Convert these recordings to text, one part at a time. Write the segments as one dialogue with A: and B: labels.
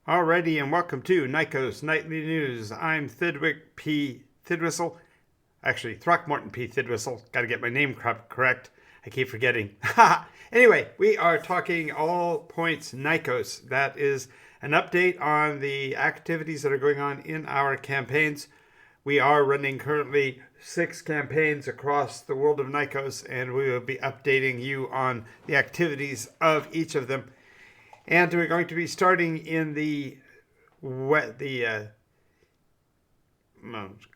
A: Alrighty, and welcome to Nycos Nightly News. I'm Thidwick P. Thidwhistle. Actually, Throckmorton P. Thidwhistle. Got to get my name correct. I keep forgetting. Anyway, we are talking all points Nycos. That is an update on the activities that are going on in our campaigns. We are running currently 6 campaigns across the world of Nycos, and we will be updating you on the activities of each of them. And we're going to be starting in the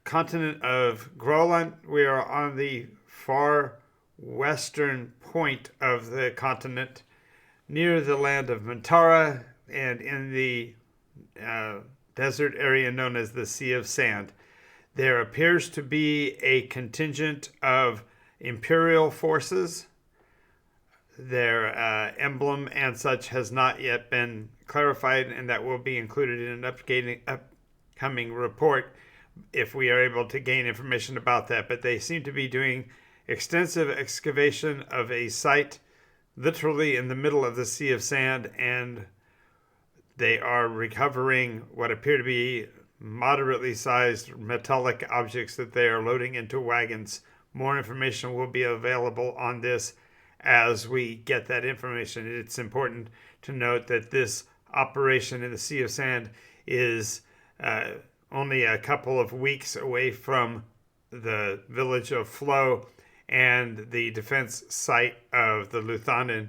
A: continent of Groenland. We are on the far western point of the continent, near the land of Mantara, and in the desert area known as the Sea of Sand. There appears to be a contingent of Imperial forces. Their emblem and such has not yet been clarified, and that will be included in an upcoming report if we are able to gain information about that. But they seem to be doing extensive excavation of a site literally in the middle of the Sea of Sand, and they are recovering what appear to be moderately sized metallic objects that they are loading into wagons. More information will be available on this as we get that information. It's important to note that this operation in the Sea of Sand is only a couple of weeks away from the village of Flo and the defense site of the Luthanen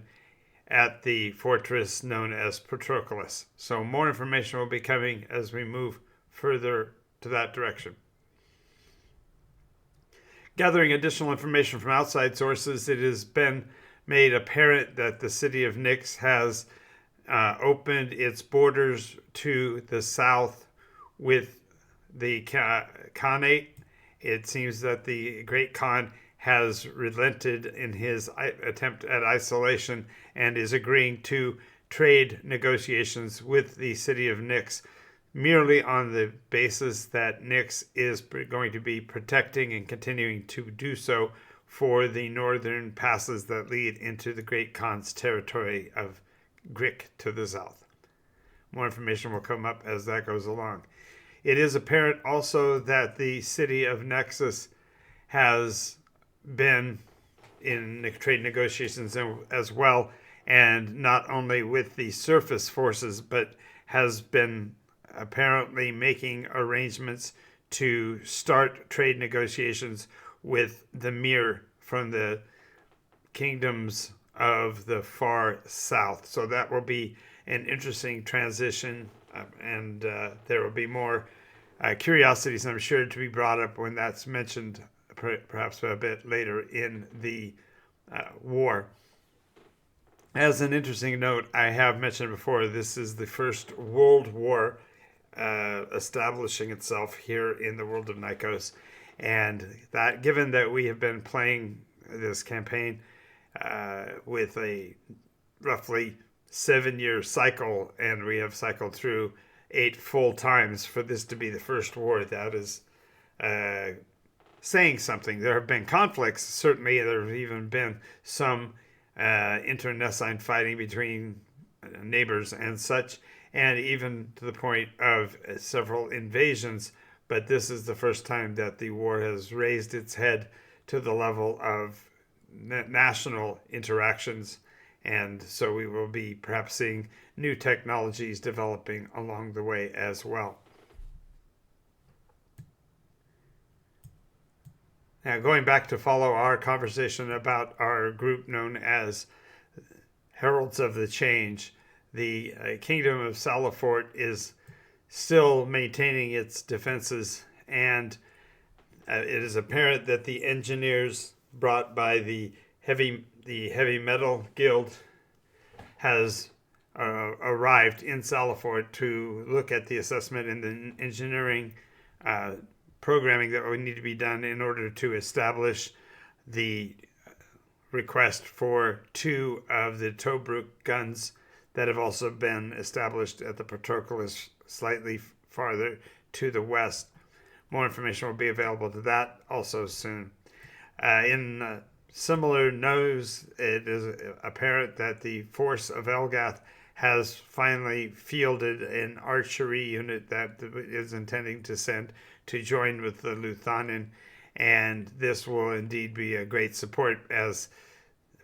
A: at the fortress known as Patroclus. So more information will be coming as we move further to that direction. Gathering additional information from outside sources, it has been made apparent that the city of Nyx has opened its borders to the south with the Khanate. It seems that the Great Khan has relented in his attempt at isolation and is agreeing to trade negotiations with the city of Nyx, merely on the basis that Nyx is going to be protecting and continuing to do so for the northern passes that lead into the Great Khan's territory of Grik to the south. More information will come up as that goes along. It is apparent also that the city of Nexus has been in trade negotiations as well, and not only with the surface forces, but has been apparently making arrangements to start trade negotiations with the Mir from the kingdoms of the far south. So that will be an interesting transition, and there will be more curiosities, I'm sure, to be brought up when that's mentioned, perhaps a bit later in the war. As an interesting note, I have mentioned before, this is the first world war establishing itself here in the world of Nycos. And that, given that we have been playing this campaign with a roughly 7-year cycle, and we have cycled through 8 full times, for this to be the first war, that is saying something. There have been conflicts, certainly. There have even been some internecine fighting between neighbors and such, and even to the point of several invasions. But this is the first time that the war has raised its head to the level of national interactions. And so we will be perhaps seeing new technologies developing along the way as well. Now, going back to follow our conversation about our group known as Heralds of the Change, the Kingdom of Salafort is still maintaining its defenses, and it is apparent that the engineers brought by the heavy metal guild has arrived in Salafort to look at the assessment and the engineering programming that would need to be done in order to establish the request for 2 of the Tobruk guns that have also been established at the Patroclus slightly farther to the west. More information will be available to that also soon. In similar news, it is apparent that the force of Elgath has finally fielded an archery unit that is intending to send to join with the Luthhanen, and this will indeed be a great support. As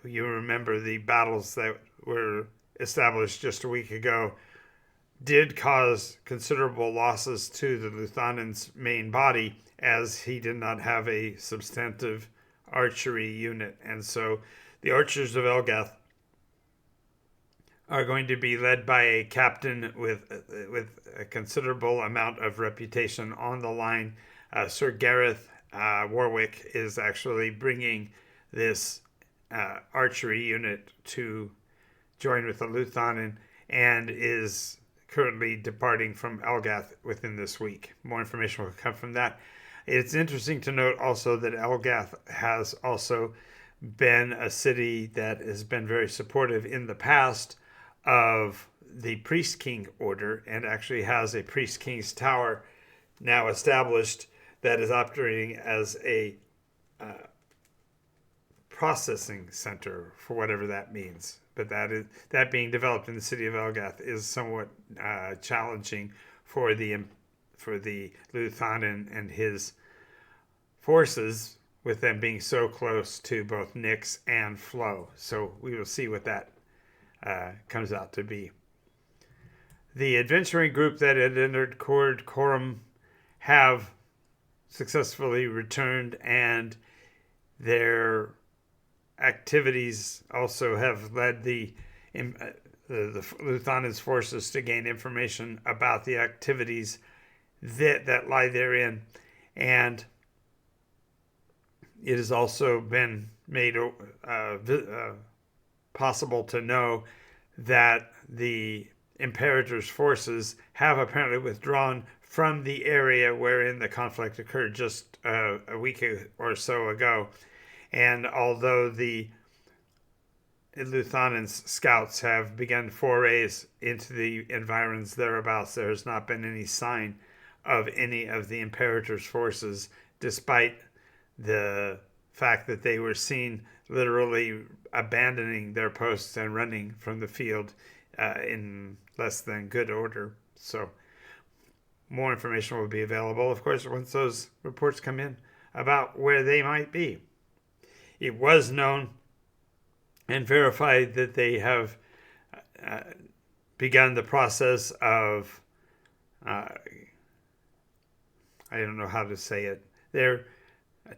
A: you remember, the battles that were established just a week ago did cause considerable losses to the Luthanen's main body, as he did not have a substantive archery unit. And so the archers of Elgath are going to be led by a captain with a considerable amount of reputation on the line. Sir Gareth Warwick is actually bringing this archery unit to join with the Luthhanen, and is currently departing from Elgath within this week. More information will come from that. It's interesting to note also that Elgath has also been a city that has been very supportive in the past of the Priest King order, and actually has a Priest King's Tower now established that is operating as a processing center, for whatever that means. But that being developed in the city of Elgath is somewhat challenging for the Luthhanen and his forces, with them being so close to both Nyx and Flow. So we will see what that comes out to be. The adventuring group that had entered Cord Corum have successfully returned, and their activities also have led the Luthanen's forces to gain information about the activities that lie therein. And it has also been made possible to know that the Imperator's forces have apparently withdrawn from the area wherein the conflict occurred just a week or so ago. And although the Luthanen's scouts have begun forays into the environs thereabouts, there has not been any sign of any of the Imperator's forces, despite the fact that they were seen literally abandoning their posts and running from the field in less than good order. So more information will be available, of course, once those reports come in about where they might be. It was known and verified that they have begun the process of, I don't know how to say it, they're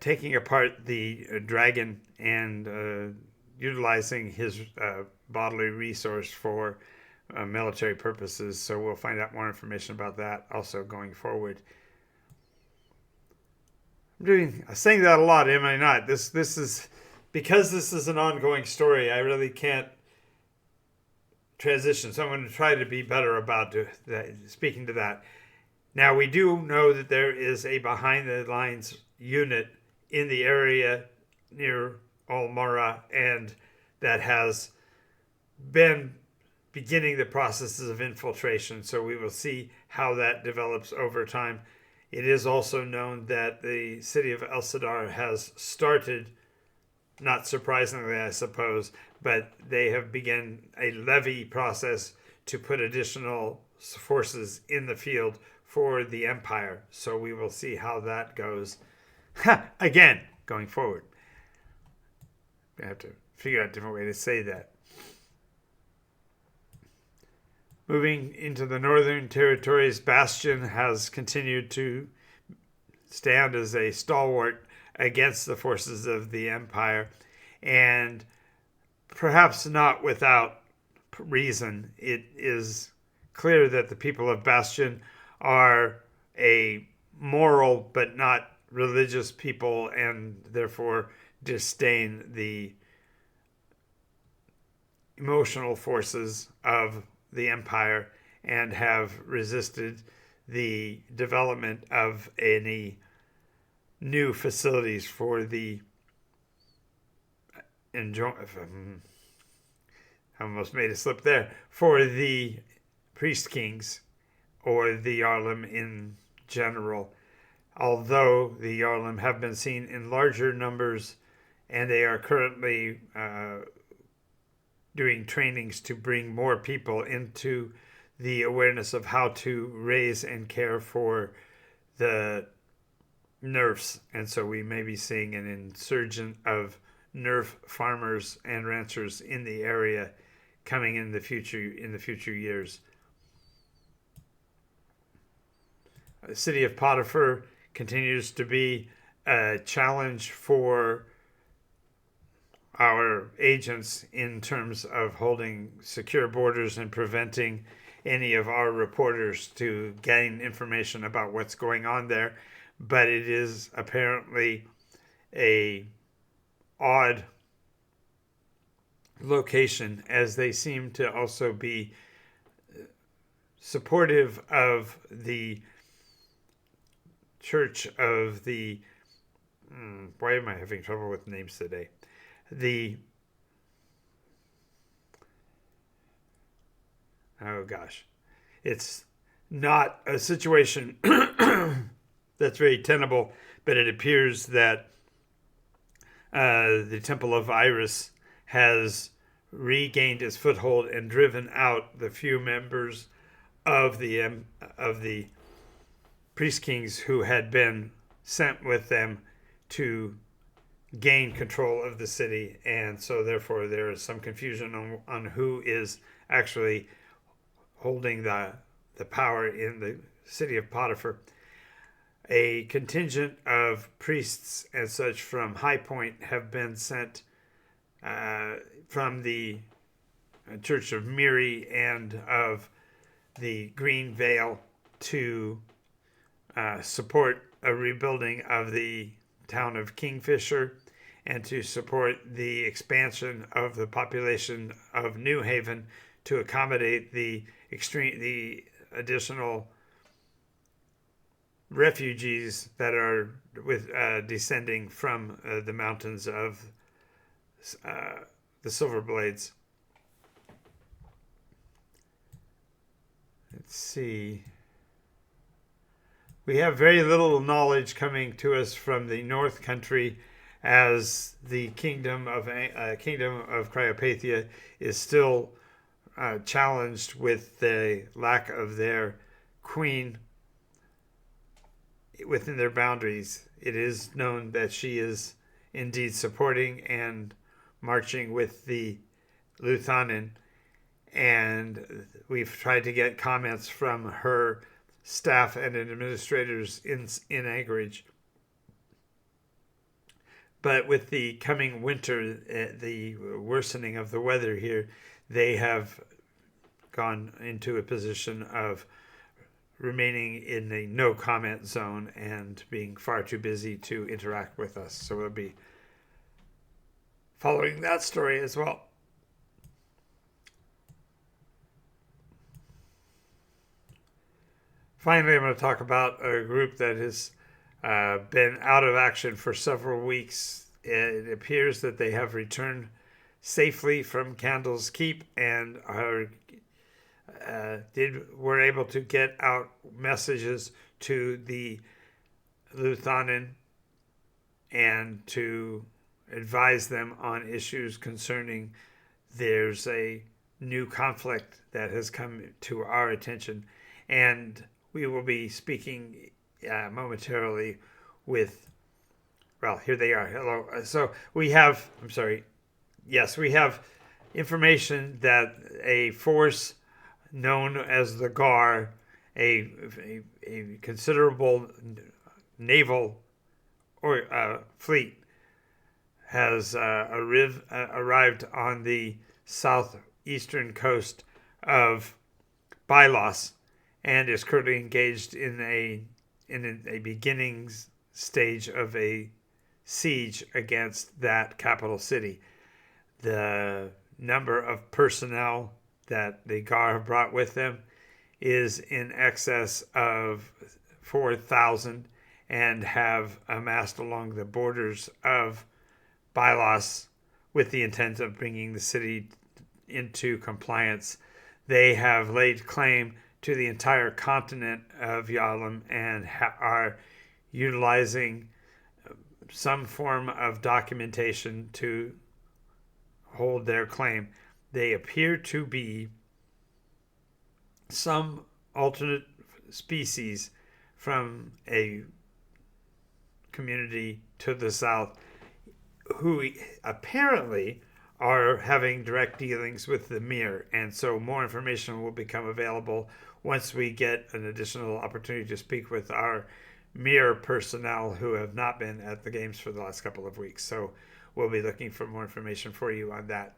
A: taking apart the dragon and utilizing his bodily resource for military purposes. So we'll find out more information about that also going forward. I'm saying that a lot, am I not? This is because this is an ongoing story. I really can't transition, so I'm going to try to be better about speaking to that. Now, we do know that there is a behind the lines unit in the area near Almara, and that has been beginning the processes of infiltration. So we will see how that develops over time. It is also known that the city of El Sadar has started, not surprisingly, I suppose, but they have begun a levy process to put additional forces in the field for the Empire. So we will see how that goes. Again, going forward. I have to figure out a different way to say that. Moving into the northern territories, Bastion has continued to stand as a stalwart against the forces of the Empire, and perhaps not without reason. It is clear that the people of Bastion are a moral but not religious people, and therefore disdain the emotional forces of the Empire, and have resisted the development of any new facilities for the I almost made a slip there, for the priest kings or the Yarlim in general. Although the Yarlim have been seen in larger numbers, and they are currently doing trainings to bring more people into the awareness of how to raise and care for the nerfs. And so we may be seeing an insurgent of nerf farmers and ranchers in the area coming in the future years. The city of Potiphar continues to be a challenge for our agents in terms of holding secure borders and preventing any of our reporters to gain information about what's going on there. But it is apparently a odd location, as they seem to also be supportive of the Church of the why am I having trouble with names today? Oh gosh, it's not a situation that's very tenable, but it appears that the Temple of Iris has regained its foothold and driven out the few members of the priest kings who had been sent with them to gain control of the city. And so therefore there is some confusion on who is actually holding the power in the city of Potiphar. A contingent of priests and such from High Point have been sent from the Church of Miri and of the Green Veil to support a rebuilding of the town of Kingfisher and to support the expansion of the population of New Haven to accommodate the additional refugees that are descending from the mountains of the Silver Blades. Let's see. We have very little knowledge coming to us from the North Country, as the kingdom of Cryopathia is still challenged with the lack of their queen within their boundaries. It is known that she is indeed supporting and marching with the Luthanen, and we've tried to get comments from her staff and administrators in Anchorage. But with the coming winter, the worsening of the weather here, they have gone into a position of remaining in a no comment zone and being far too busy to interact with us. So we'll be following that story as well. Finally, I'm going to talk about a group that has been out of action for several weeks. It appears that they have returned safely from Candle's Keep and were able to get out messages to the Luthanen and to advise them on issues concerning there's a new conflict that has come to our attention, and we will be speaking momentarily with, well, here they are. Hello. So we have, we have information that a force known as the GAR, a considerable naval or fleet, has arrived on the southeastern coast of Bylos and is currently engaged in a beginning stage of a siege against that capital city. The number of personnel that the GAR have brought with them is in excess of 4,000 and have amassed along the borders of Bylos with the intent of bringing the city into compliance. They have laid claim to the entire continent of Yalom and are utilizing some form of documentation to hold their claim. they appear to be some alternate species from a community to the south who apparently are having direct dealings with the mirror. And so more information will become available once we get an additional opportunity to speak with our mirror personnel who have not been at the games for the last couple of weeks. So we'll be looking for more information for you on that.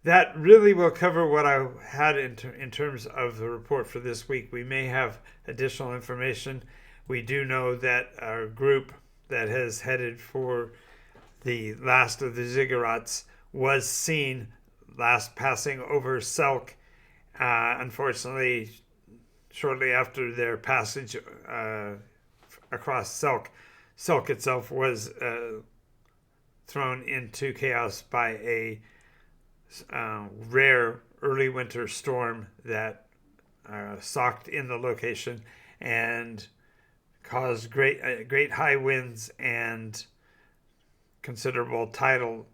A: That really will cover what I had in terms of the report for this week. We may have additional information. We do know that our group that has headed for the last of the ziggurats was seen last passing over Selk. Unfortunately, shortly after their passage across Selk, Selk itself was thrown into chaos by a rare early winter storm that socked in the location and caused great high winds and considerable tidal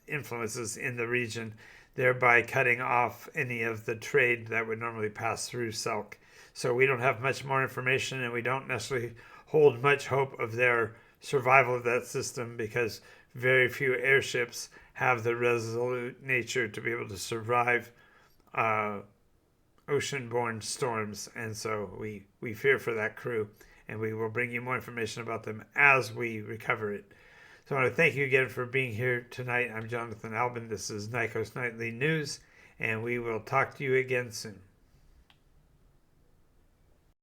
A: influences in the region, thereby cutting off any of the trade that would normally pass through Selk. So we don't have much more information, and we don't necessarily hold much hope of their survival of that system because very few airships have the resolute nature to be able to survive ocean-borne storms. And so we fear for that crew, and we will bring you more information about them as we recover it. So I want to thank you again for being here tonight. I'm Jonathan Albin. This is Nycos Nightly News, and we will talk to you again soon.